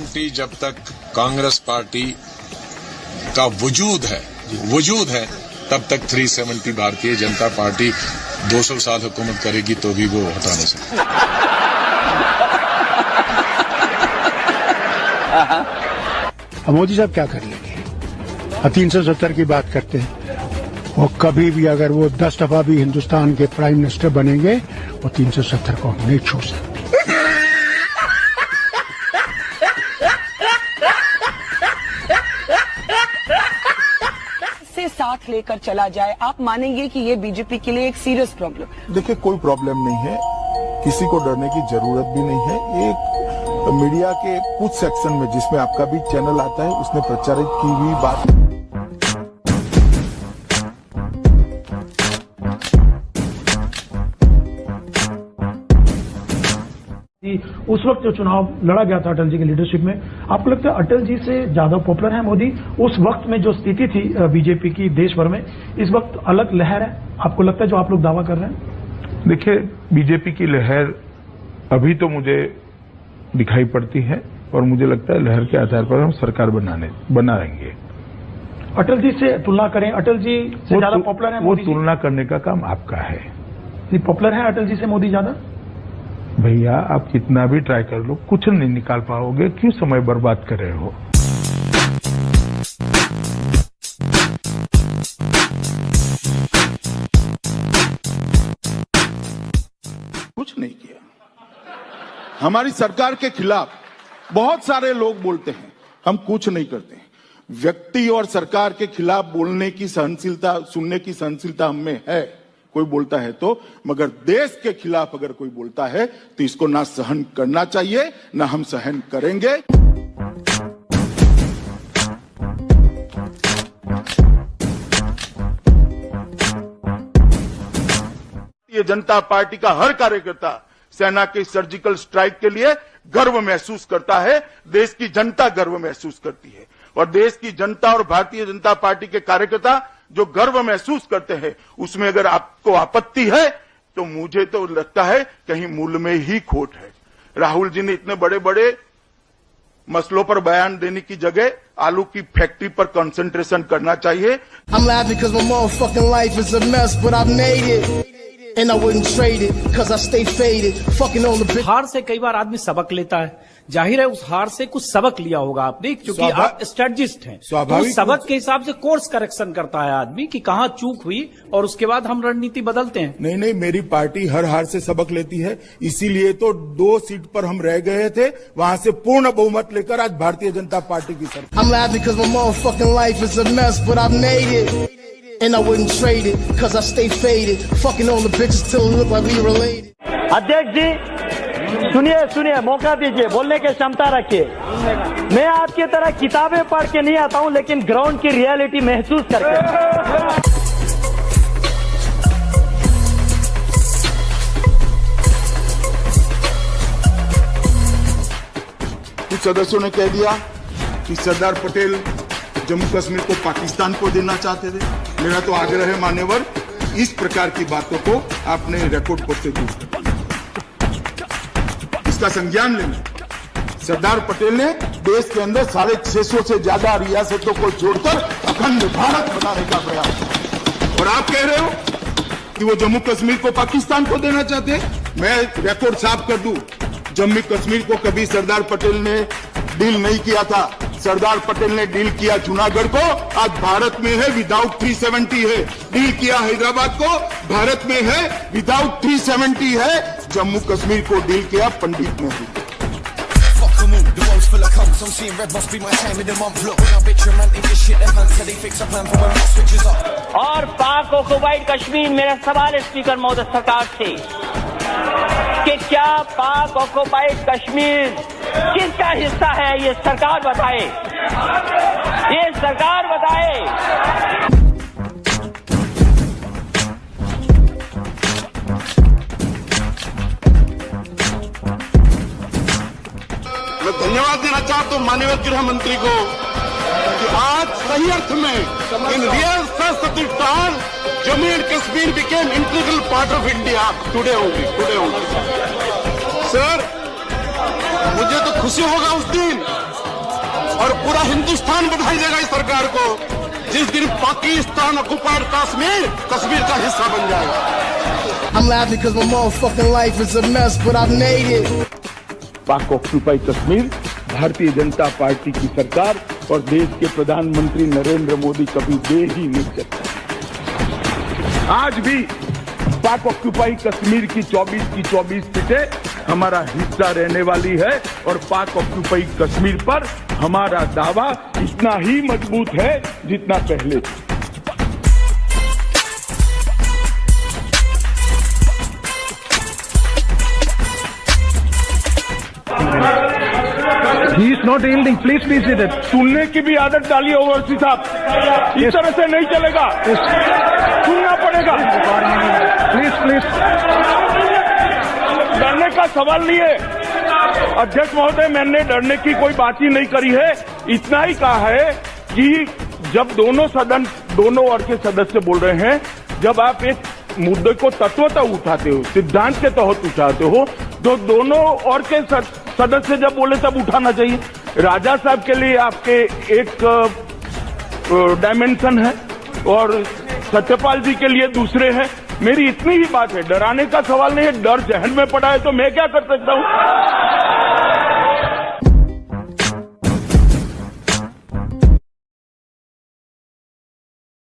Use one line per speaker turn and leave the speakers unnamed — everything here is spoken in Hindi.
जब तक कांग्रेस पार्टी का वजूद है तब तक 370 भारतीय जनता पार्टी 200 साल हुकूमत करेगी तो भी वो हटा नहीं सकती।
मोदी साहब क्या कर लेंगे? 370 की बात करते हैं। वो कभी भी अगर वो 10 दफा भी हिंदुस्तान के प्राइम मिनिस्टर बनेंगे वो 370 को नहीं छोड़ सकते।
साथ लेकर चला जाए, आप मानेंगे कि ये बीजेपी के लिए एक सीरियस प्रॉब्लम?
देखिए, कोई प्रॉब्लम नहीं है, किसी को डरने की जरूरत भी नहीं है। एक मीडिया के कुछ सेक्शन में जिसमें आपका भी चैनल आता है उसने प्रचारित की हुई बात
उस वक्त जो चुनाव लड़ा गया था अटल जी की लीडरशिप में, आपको लगता है अटल जी से ज्यादा पॉपुलर है मोदी? उस वक्त में जो स्थिति थी बीजेपी की देश भर में, इस वक्त अलग लहर है, आपको लगता है, जो आप लोग दावा कर रहे हैं?
देखिए, बीजेपी की लहर अभी तो मुझे दिखाई पड़ती है और मुझे लगता है लहर के आधार पर हम सरकार बनाएंगे।
अटल जी से तुलना करें, अटल जी से ज्यादा पॉपुलर है?
वो तुलना करने का काम आपका है।
पॉपुलर है अटल जी से मोदी ज्यादा?
भैया, आप कितना भी ट्राई कर लो, कुछ नहीं निकाल पाओगे। क्यों समय बर्बाद कर रहे हो?
कुछ नहीं किया। हमारी सरकार के खिलाफ बहुत सारे लोग बोलते हैं, हम कुछ नहीं करते। व्यक्ति और सरकार के खिलाफ बोलने की सहनशीलता, सुनने की सहनशीलता हम में है, कोई बोलता है तो, मगर देश के खिलाफ अगर कोई बोलता है तो इसको ना सहन करना चाहिए, ना हम सहन करेंगे। ये जनता पार्टी का हर कार्यकर्ता सेना के सर्जिकल स्ट्राइक के लिए गर्व महसूस करता है, देश की जनता गर्व महसूस करती है, और देश की जनता और भारतीय जनता पार्टी के कार्यकर्ता जो गर्व महसूस करते हैं, उसमें अगर आपको आपत्ति है तो मुझे तो लगता है कहीं मूल में ही खोट है। राहुल जी ने इतने बड़े बड़े मसलों पर बयान देने की जगह आलू की फैक्ट्री पर कंसंट्रेशन करना चाहिए।
हार से कई बार आदमी सबक लेता है, जाहिर है उस हार से कुछ सबक लिया होगा आपने, क्योंकि आप स्ट्रेटजिस्ट हैं। तो सबक के हिसाब से कोर्स करेक्शन करता है आदमी कि कहाँ चूक हुई और उसके बाद हम रणनीति बदलते हैं।
नहीं, मेरी पार्टी हर हार से सबक लेती है, इसीलिए तो 2 सीट पर हम रह गए थे, वहां से पूर्ण बहुमत लेकर आज भारतीय जनता पार्टी की सरकार। And I wouldn't trade it, cause I stay faded. Fucking all the bitches till it look like we related.
अध्यक्ष जी, सुनिए, मौका दीजिए, बोलने की क्षमता रखिए। मैं आपकी तरह किताबें पढ़ के नहीं आता हूं, लेकिन ग्राउंड की रियलिटी महसूस करके। कुछ सदस्यों ने कह दिया कि सरदार पटेल जम्मू कश्मीर को पाकिस्तान को देना चाहते थे। मेरा तो आग्रह है मान्यवर, इस प्रकार की बातों को आपने रिकॉर्ड पर से दूर इसका संज्ञान लेना। सरदार पटेल ने देश के अंदर 650 से ज्यादा रियासतों को जोड़कर अखंड भारत बनाने का प्रयास, और आप कह रहे हो कि वो जम्मू कश्मीर को पाकिस्तान को देना चाहते हैं। मैं रिकॉर्ड साफ कर दूं, जम्मू कश्मीर को कभी सरदार पटेल ने डील नहीं किया था। सरदार पटेल ने डील किया जूनागढ़ को, आज भारत में है, विदाउट 370 है। डील किया हैदराबाद को, भारत में है, विदाउट 370 है। जम्मू कश्मीर को डील किया पंडित नेहरू। और पाक ऑक्युपाइड कश्मीर, मेरा सवाल स्पीकर महोदय सरकार से कि क्या पाक ऑक्युपाइड कश्मीर किसका हिस्सा है, ये सरकार बताए, ये सरकार बताए।
मैं धन्यवाद देना चाहता हूं माननीय गृह मंत्री को कि आज सही अर्थ में इन रियल सत्तान Jammu and Kashmir became integral part of India today होगी। सर, मुझे
मुझे तो खुशी होगा उस दिन, और पूरा हिंदुस्तान बधाई देगा इस सरकार को जिस दिन पाकिस्तान ऑक्युपाइड कश्मीर का हिस्सा बन जाएगा।
I'm laughing because my motherfucking life is a mess, but I've made it.
पाक ऑक्युपाई कश्मीर भारतीय जनता पार्टी की सरकार और देश के प्रधानमंत्री नरेंद्र मोदी कभी दे ही नहीं सकते। आज भी पाक ऑक्युपाई कश्मीर की 24 सीटें हमारा हिस्सा रहने वाली है और पाक ऑक्युपाई कश्मीर पर हमारा दावा इतना ही मजबूत है जितना पहले।
He is not yielding. Please be seated.
सुनने की भी आदत डालिए ओवैसी साहब, इस तरह से नहीं चलेगा, सुनना पड़ेगा।
Please.
डरने का सवाल नहीं है अध्यक्ष महोदय, मैंने डरने की कोई बात ही नहीं करी है। इतना ही कहा है कि जब दोनों ओर के सदस्य बोल रहे हैं, जब आप एक मुद्दे को तत्वतः उठाते हो, सिद्धांत के तहत उठाते हो, तो दोनों ओर के सदस्य जब बोले तब उठाना चाहिए। राजा साहब के लिए आपके एक डायमेंशन है और सत्यपाल जी के लिए दूसरे हैं। मेरी इतनी ही बात है, डराने का सवाल नहीं है। डर जहन में पड़ा है तो मैं क्या कर सकता हूं।